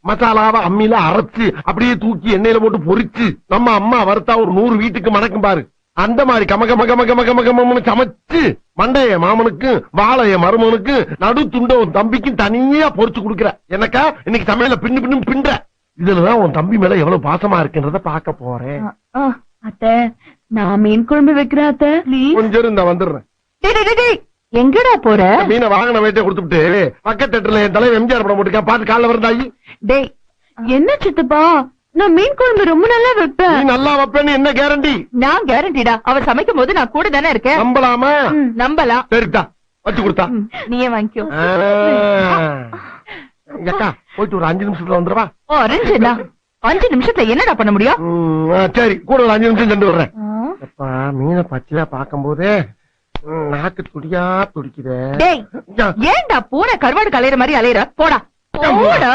மசாலாவை அம்மியில அரைச்சு அப்படியே தூக்கி எண்ணெயில போட்டு பொரிச்சு நம்ம அம்மா வறுத்தா ஒரு 100 வீட்டுக்கு மணக்கும் பாரு. அந்த மாதிரி கமகமகமகமகமகம்னு சமைச்சு மண்டைய மாமனுக்கு வாழைய மருமனுக்கு நடு துண்ட உன் தம்பிக்கும் தனியா பொரிச்சு கொடுக்குற. எனக்கா இன்னைக்கு சமையல பின்னு பின்னு பின்ற. இதுலதான் உன் தம்பி மேல எவ்வளவு பாசமா இருக்குன்றத பாக்க போறேன். அத்தை நான் மீன் குழம்பு வைக்கிறேன் அத்தை. கொஞ்சம் இருந்தா வந்துடுறேன். எங்கடா போற? மீனை வாங்கின வேட்டை கொடுத்துட்டு பக்கத்து தேட்டர்ல என் தலைவர் எம்ஜிஆர் படம் போட்டுக்கா பாட்டு காலைல வருந்தாயி. டேய் என்ன சித்தப்பா, நான் மீன் குழம்பு ரொம்ப நல்லா வைப்பேன். நீ நல்லா வைப்பேன்னு என்ன கேரண்டி? நான் கேரண்டிடா, அவர் சமைக்கும் போது நான் கூட தானே இருக்கேன். நம்பலாமா? நம்பலாம். சரிதா வச்சு கொடுத்தா நீயே வாங்கிக்கோ. அக்கா போயிட்டு ஒரு 5 நிமிஷத்துல வந்துருவா. 5 நிமிஷத்துல என்னடா பண்ண முடியும்? சரி கூட ஒரு 5 நிமிஷம் சென்று வர்றேன். மீனை பச்சையா பாக்கும் போதே நாக்கு துடியா துடிக்குதே. ஏன்டா பூனை கருவாடு கலையிற மாதிரி அலையிற? போடா போடா.